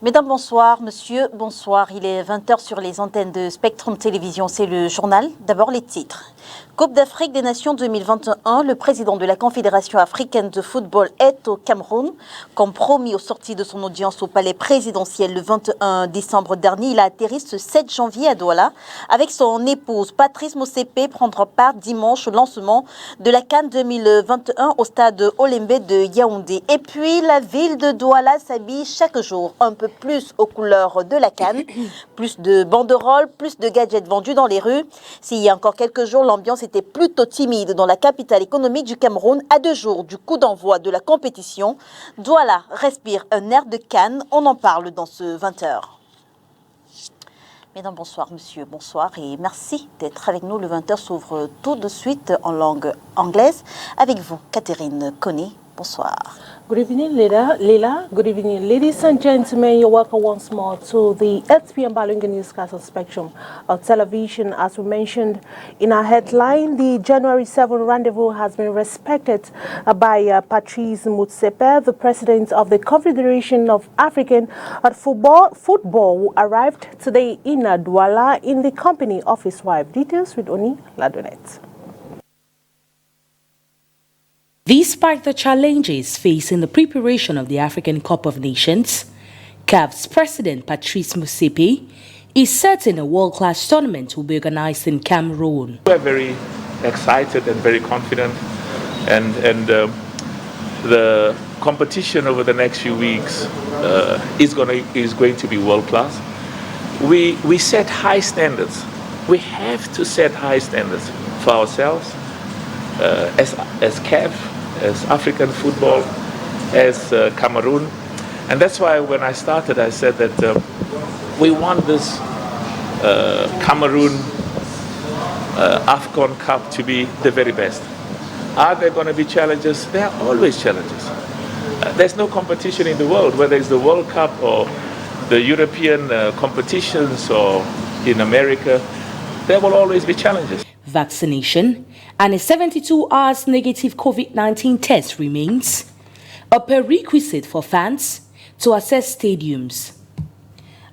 Mesdames, bonsoir. Monsieur, bonsoir. Il est 20 h sur les antennes de Spectrum Télévision. C'est le journal. D'abord, les titres. Coupe d'Afrique des Nations 2021. Le président de la Confédération africaine de football est au Cameroun. Comme promis au sorti de son audience au palais présidentiel le 21 décembre dernier, il a atterri ce 7 janvier à Douala. Avec son épouse, Patrice Motsepe prendra part dimanche au lancement de la CAN 2021 au stade Olembe de Yaoundé. Et puis, la ville de Douala s'habille chaque jour un peu plus aux couleurs de la CAN. Plus de banderoles, plus de gadgets vendus dans les rues. S'il y a encore quelques jours, l'ambiance était plutôt timide dans la capitale économique du Cameroun. À 2 jours du coup d'envoi de la compétition, Douala respire un air de CAN. On en parle dans ce 20 h. Mesdames, bonsoir, monsieur, bonsoir et merci d'être avec nous. Le 20 h s'ouvre tout de suite en langue anglaise. Avec vous, Catherine Koné. Bonsoir. Good evening, Leila. Good evening, ladies and gentlemen. You're welcome once more to the 8 p.m. Balunga newscast on Spectrum of Television. As we mentioned in our headline, the January 7 rendezvous has been respected by Patrice Motsepe, the president of the Confederation of African Football, who arrived today in Douala in the company of his wife. Details with Oni Ladonet. These spark the challenges facing the preparation of the African Cup of Nations. CAF's president, Patrice Motsepe, is certain a world-class tournament will be organized in Cameroon. We're very excited and very confident, and the competition over the next few weeks is going to be world-class. We set high standards. We have to set high standards for ourselves as CAF, as African football, as Cameroon. And that's why when I started, I said that we want this Cameroon AFCON Cup to be the very best. Are there going to be challenges? There are always challenges. There's no competition in the world, whether it's the World Cup or the European competitions or in America, there will always be challenges. Vaccination and a 72 hours negative COVID-19 test remains a prerequisite for fans to access stadiums,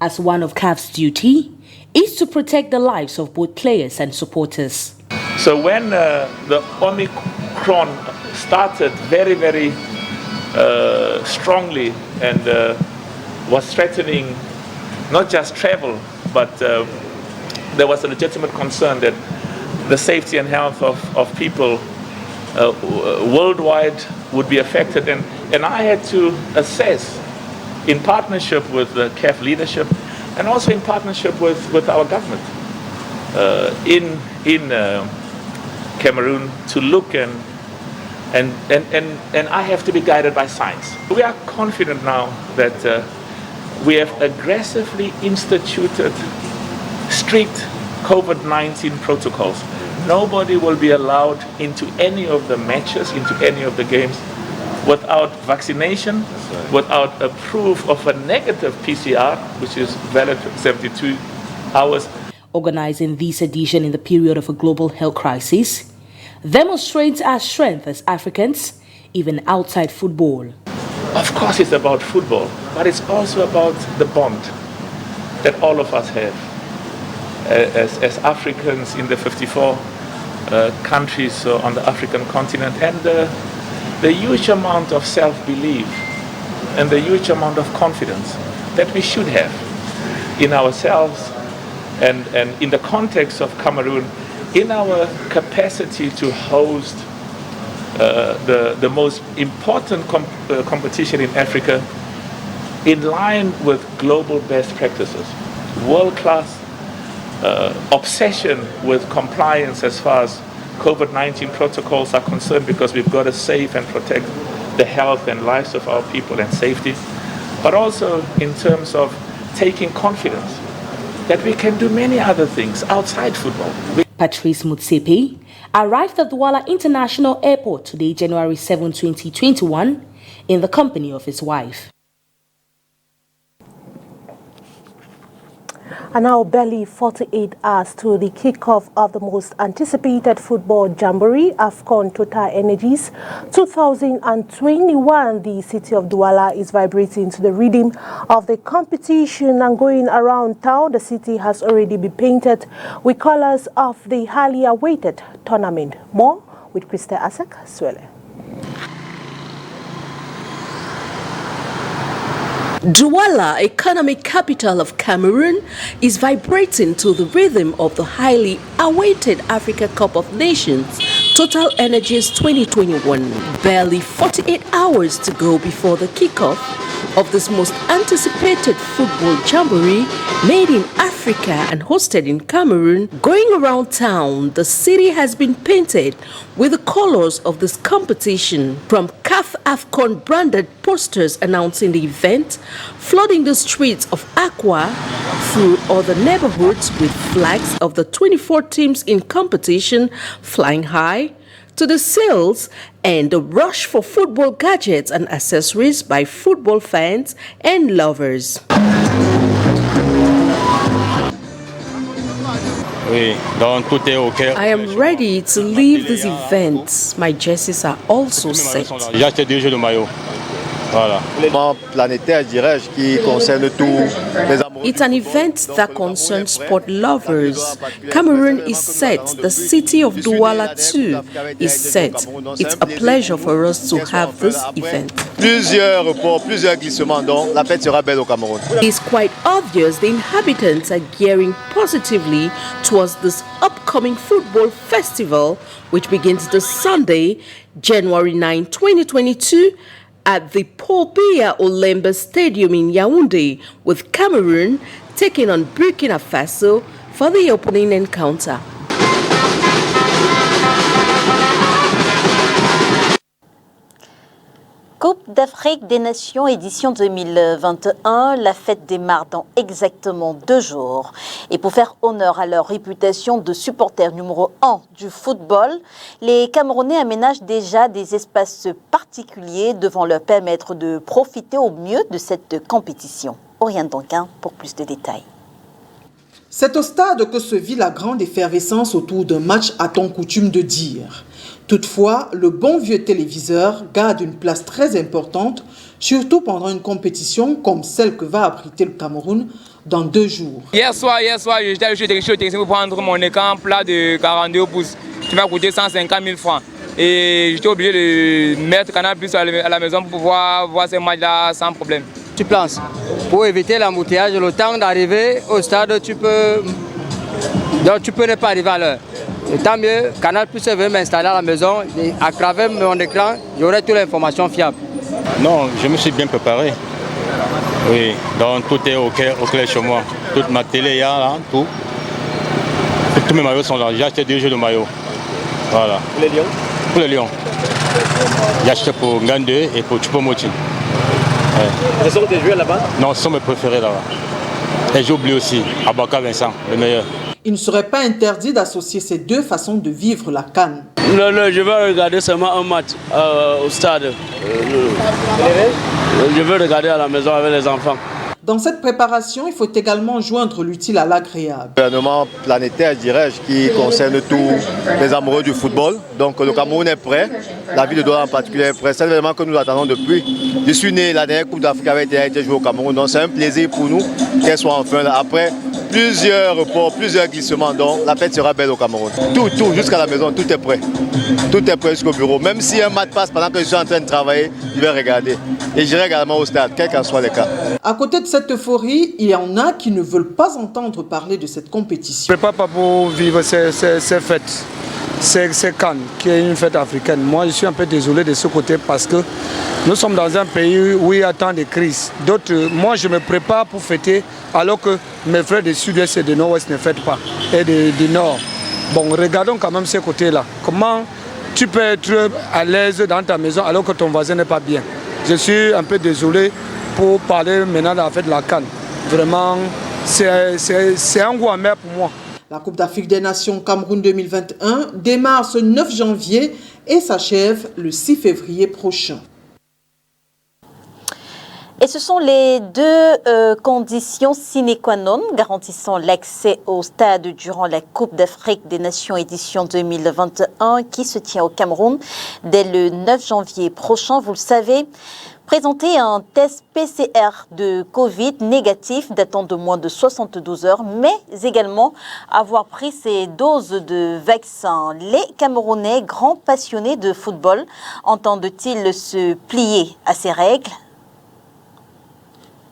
as one of CAF's duty is to protect the lives of both players and supporters. So when the Omicron started very, very strongly and was threatening not just travel, but there was a legitimate concern that the safety and health of people worldwide would be affected. And I had to assess, in partnership with the CAF leadership and also in partnership with our government in Cameroon, to look and I have to be guided by science. We are confident now that we have aggressively instituted strict COVID-19 protocols. Nobody will be allowed into any of the matches, into any of the games, without vaccination, without a proof of a negative PCR, which is valid for 72 hours. Organizing this edition in the period of a global health crisis demonstrates our strength as Africans, even outside football. Of course it's about football, but it's also about the bond that all of us have as Africans in the 54 countries on the African continent, and the huge amount of self-belief and the huge amount of confidence that we should have in ourselves and in the context of Cameroon, in our capacity to host the most important competition in Africa in line with global best practices, world-class obsession with compliance as far as COVID-19 protocols are concerned, because we've got to save and protect the health and lives of our people and safety, but also in terms of taking confidence that we can do many other things outside football. Patrice Motsepe arrived at Douala International Airport today, January 7, 2021, in the company of his wife. And now barely 48 hours to the kickoff of the most anticipated football jamboree, AFCON Total Energies 2021. The city of Douala is vibrating to the rhythm of the competition, and going around town, the city has already been painted with colors of the highly awaited tournament. More with Krista Asek Swele. Douala, economic capital of Cameroon, is vibrating to the rhythm of the highly awaited Africa Cup of Nations Total Energies 2021. Barely 48 hours to go before the kickoff of this most anticipated football jamboree made in Africa and hosted in Cameroon. Going around town, the city has been painted with the colors of this competition, from CAF AFCON branded posters announcing the event, flooding the streets of Accra through other neighborhoods with flags of the 24 teams in competition flying high, to the sales and the rush for football gadgets and accessories by football fans and lovers. I am ready to leave this event. My jerseys are also set. It's an event that concerns sport lovers. Cameroon is set. The city of Douala too is set. It's a pleasure for us to have this event. It's quite obvious the inhabitants are gearing positively towards this upcoming football festival, which begins this Sunday, January 9, 2022, at the Paul Biya Olemba Stadium in Yaoundé, with Cameroon taking on Burkina Faso for the opening encounter. Coupe d'Afrique des Nations édition 2021, la fête démarre dans exactement 2 jours. Et pour faire honneur à leur réputation de supporters numéro 1 du football, les Camerounais aménagent déjà des espaces particuliers devant leur permettre de profiter au mieux de cette compétition. Oriane Donquin pour plus de détails. C'est au stade que se vit la grande effervescence autour d'un match, a-t-on coutume de dire. Toutefois, le bon vieux téléviseur garde une place très importante, surtout pendant une compétition comme celle que va abriter le Cameroun dans 2 jours. Hier soir, j'étais chez Technicien pour prendre mon écran plat de 42 pouces qui m'a coûté 150 000 francs. Et j'étais obligé de mettre Canal Plus à la maison pour pouvoir voir ces matchs-là sans problème. Tu planches. Pour éviter l'embouteillage, le temps d'arriver au stade, tu peux ne pas arriver à l'heure. Et tant mieux, Canal Plus veut m'installer à la maison, et à travers mon écran, j'aurai toutes les informations fiables. Non, je me suis bien préparé. Oui, donc tout est au clair chez moi. Toute ma télé, là, tout. Tous mes maillots sont là. J'ai acheté 2 jeux de maillots. Voilà. Pour les Lions? Pour les Lions. J'ai acheté pour Ngande et pour Choupo-Moting. Ouais. Ce sont tes joueurs là-bas? Non, ce sont mes préférés là-bas. Et j'ai oublié aussi Abaka Vincent, le meilleur. Il ne serait pas interdit d'associer ces 2 façons de vivre la CAN. Non, je vais regarder seulement un match au stade. Je vais regarder à la maison avec les enfants. Dans cette préparation, il faut également joindre l'utile à l'agréable. Un événement planétaire, dirais-je, qui concerne tous les amoureux du football. Donc le Cameroun est prêt, la ville de Douala en particulier est prête. C'est un événement que nous attendons depuis. Je suis né, la dernière Coupe d'Afrique avait été jouée au Cameroun. Donc c'est un plaisir pour nous qu'elle soit enfin là. Après plusieurs reports, plusieurs glissements, donc la fête sera belle au Cameroun. Tout, jusqu'à la maison, tout est prêt. Tout est prêt jusqu'au bureau. Même si un match passe pendant que je suis en train de travailler, je vais regarder. Et j'irai également au stade, quel qu'en soit le cas. À côté de cette euphorie, il y en a qui ne veulent pas entendre parler de cette compétition. Je ne prépare pas pour vivre ces fêtes, ces CAN, qui est une fête africaine. Moi, je suis un peu désolé de ce côté parce que nous sommes dans un pays où il y a tant de crises. Moi, je me prépare pour fêter alors que mes frères du sud-est et du nord-ouest ne fêtent pas, et du nord. Bon, regardons quand même ces côtés-là. Comment tu peux être à l'aise dans ta maison alors que ton voisin n'est pas bien? Je suis un peu désolé pour parler maintenant de la fête de la CAN. Vraiment, c'est un goût amer pour moi. La Coupe d'Afrique des Nations Cameroun 2021 démarre ce 9 janvier et s'achève le 6 février prochain. Et ce sont les deux conditions sine qua non garantissant l'accès au stade durant la Coupe d'Afrique des Nations édition 2021 qui se tient au Cameroun dès le 9 janvier prochain. Vous le savez, présenter un test PCR de Covid négatif datant de moins de 72 heures, mais également avoir pris ses doses de vaccin. Les Camerounais, grands passionnés de football, entendent-ils se plier à ces règles?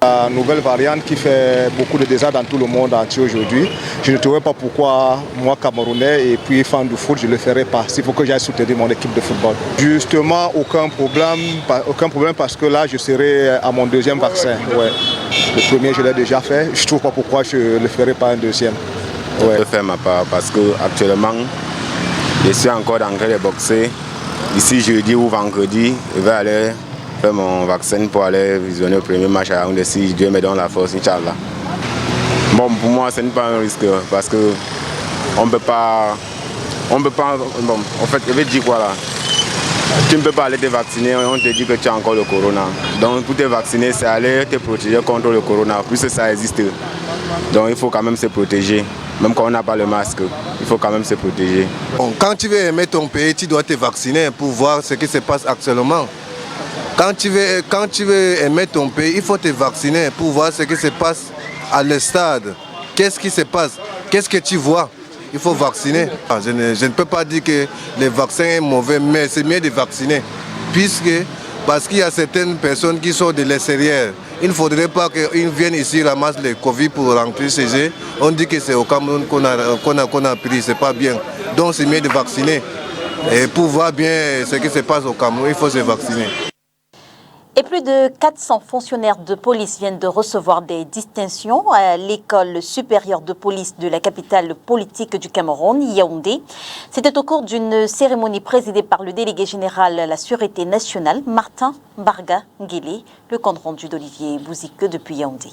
La nouvelle variante qui fait beaucoup de désastres dans tout le monde entier aujourd'hui. Je ne trouve pas pourquoi moi, Camerounais et puis fan du foot, je ne le ferai pas. Il faut que j'aille soutenir mon équipe de football. Justement, aucun problème parce que là, je serai à mon deuxième vaccin. Ouais. Le premier, je l'ai déjà fait. Je ne trouve pas pourquoi je ne le ferai pas un deuxième. Ouais. Je peux faire ma part parce qu'actuellement, je suis encore en train de boxer. Ici, jeudi ou vendredi, je vais aller faire mon vaccin pour aller visionner le premier match à Yaoundé si Dieu me donne la force, Inch'Allah. Bon, pour moi, ce n'est pas un risque parce que on peut pas, bon, en fait, je vais dire quoi là. Tu ne peux pas aller te vacciner, on te dit que tu as encore le corona. Donc pour te vacciner, c'est aller te protéger contre le corona, puisque ça existe. Donc il faut quand même se protéger. Même quand on n'a pas le masque, il faut quand même se protéger. Bon, quand tu veux aimer ton pays, tu dois te vacciner pour voir ce qui se passe actuellement. Quand tu veux aimer ton pays, il faut te vacciner pour voir ce qui se passe à l'estade. Qu'est-ce qui se passe? Qu'est-ce que tu vois? Il faut vacciner. Je ne peux pas dire que le vaccin est mauvais, mais c'est mieux de vacciner. Parce qu'il y a certaines personnes qui sont de l'extérieur. Il ne faudrait pas qu'ils viennent ici ramasser le Covid pour remplir ces jeux. On dit que c'est au Cameroun qu'on a pris, c'est pas bien. Donc c'est mieux de vacciner. Et pour voir bien ce qui se passe au Cameroun, il faut se vacciner. Et plus de 400 fonctionnaires de police viennent de recevoir des distinctions à l'école supérieure de police de la capitale politique du Cameroun, Yaoundé. C'était au cours d'une cérémonie présidée par le délégué général à la Sûreté nationale, Martin Barga Nguélé. Le compte rendu d'Olivier Bouzike depuis Yaoundé.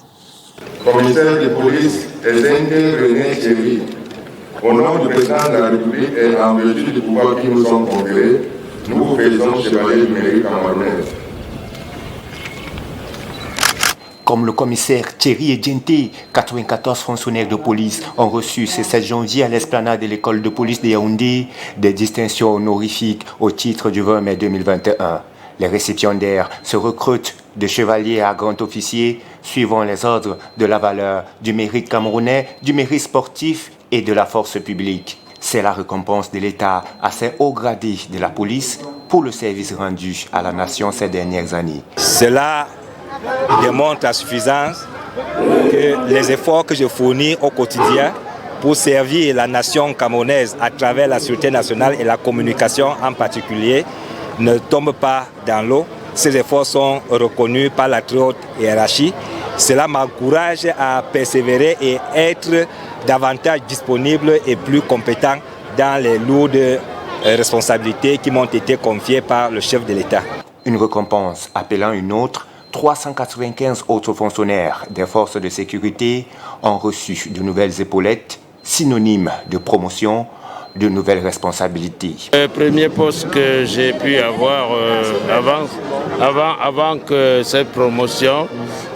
Commissaire de police Ezengue René Chéri, au nom du président de la République et en vertu du pouvoir qui nous sont conférés, nous vous faisons chevalier du mérite camerounais. Comme le commissaire Thierry Edjente, 94 fonctionnaires de police ont reçu ce 7 janvier à l'esplanade de l'école de police de Yaoundé des distinctions honorifiques au titre du 20 mai 2021. Les récipiendaires se recrutent de chevaliers à grand officier suivant les ordres de la valeur du mérite camerounais, du mérite sportif et de la force publique. C'est la récompense de l'État à ces hauts gradés de la police pour le service rendu à la nation ces dernières années. Cela démontre à suffisance que les efforts que je fournis au quotidien pour servir la nation camerounaise à travers la Sûreté nationale et la communication en particulier ne tombent pas dans l'eau. Ces efforts sont reconnus par la très haute hiérarchie. Cela m'encourage à persévérer et être davantage disponible et plus compétent dans les lourdes responsabilités qui m'ont été confiées par le chef de l'État. Une récompense appelant une autre, 395 autres fonctionnaires des forces de sécurité ont reçu de nouvelles épaulettes, synonymes de promotion, de nouvelles responsabilités. Le premier poste que j'ai pu avoir avant que cette promotion,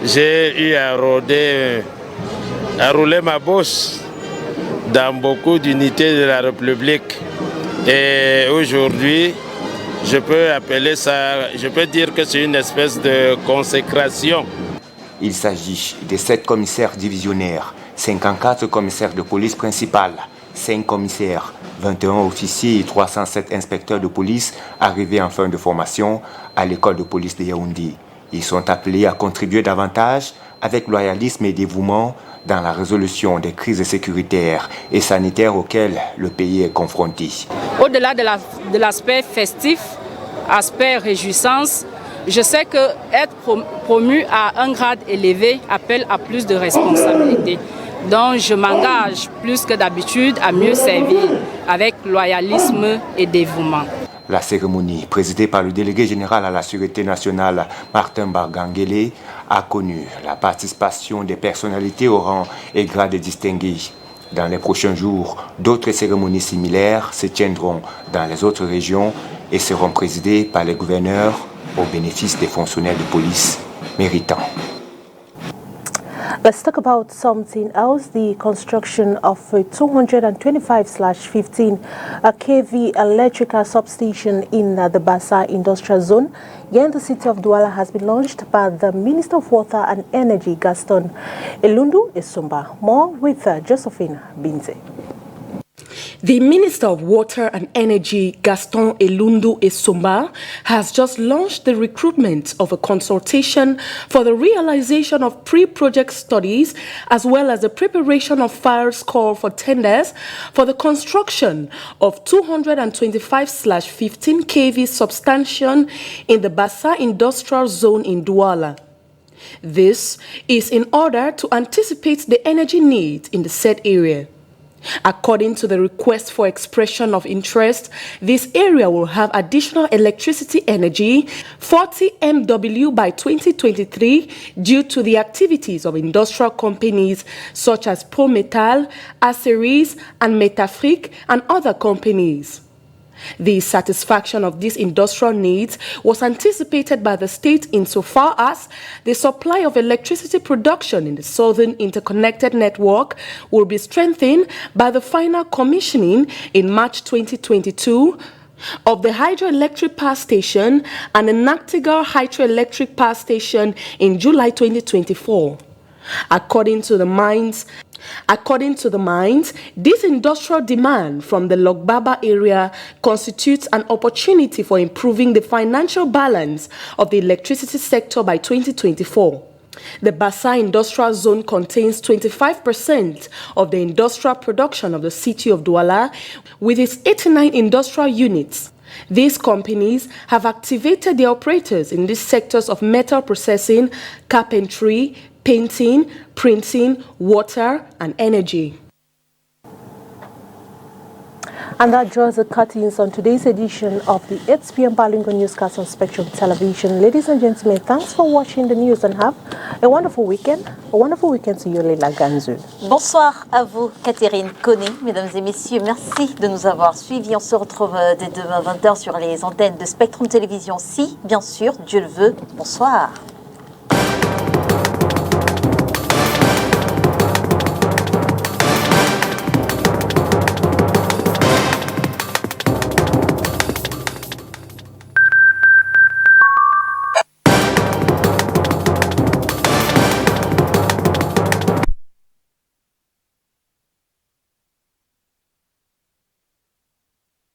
j'ai eu à rouler ma bosse dans beaucoup d'unités de la République. Et aujourd'hui, je peux dire que c'est une espèce de consécration. Il s'agit de 7 commissaires divisionnaires, 54 commissaires de police principale, 5 commissaires, 21 officiers et 307 inspecteurs de police arrivés en fin de formation à l'école de police de Yaoundé. Ils sont appelés à contribuer davantage avec loyalisme et dévouement dans la résolution des crises sécuritaires et sanitaires auxquelles le pays est confronté. Au-delà de l'aspect festif, aspect réjouissance, je sais qu'être promu à un grade élevé appelle à plus de responsabilités. Donc je m'engage plus que d'habitude à mieux servir avec loyalisme et dévouement. La cérémonie, présidée par le délégué général à la Sûreté nationale, Martin Barga Nguélé, a connu la participation des personnalités au rang et grades distingués. Dans les prochains jours, d'autres cérémonies similaires se tiendront dans les autres régions et seront présidées par les gouverneurs au bénéfice des fonctionnaires de police méritants. Let's talk about something else, the construction of a 225/15 kV electrical substation in the Bassa Industrial Zone here in the city of Douala has been launched by the Minister of Water and Energy, Gaston Elundu Esumba. More with Josephine Binze. The Minister of Water and Energy, Gaston Elundu Esumba, has just launched the recruitment of a consultation for the realization of pre-project studies as well as the preparation of files call for tenders for the construction of 225/15 kV substation in the Bassa Industrial Zone in Douala. This is in order to anticipate the energy needs in the said area. According to the request for expression of interest, this area will have additional electricity energy, 40 MW by 2023, due to the activities of industrial companies such as Prometal, Aceris, and Metafric, and other companies. The satisfaction of these industrial needs was anticipated by the state insofar as the supply of electricity production in the Southern Interconnected Network will be strengthened by the final commissioning in March 2022 of the hydroelectric power station and the Nachtigal hydroelectric power station in July 2024. According to the mines, this industrial demand from the Logbaba area constitutes an opportunity for improving the financial balance of the electricity sector by 2024. The Bassa Industrial Zone contains 25% of the industrial production of the city of Douala, with its 89 industrial units. These companies have activated their operators in these sectors of metal processing, carpentry, painting, printing, water, and energy. And that draws the curtains on today's edition of the 8 p.m. Balingo Newscast on Spectrum Television. Ladies and gentlemen, thanks for watching the news and have a wonderful weekend. A wonderful weekend to you, Leila Ganzu. Bonsoir à vous, Catherine Koné. Mesdames et messieurs, merci de nous avoir suivis. On se retrouve dès demain 20h sur les antennes de Spectrum Télévision, si, bien sûr, Dieu le veut. Bonsoir.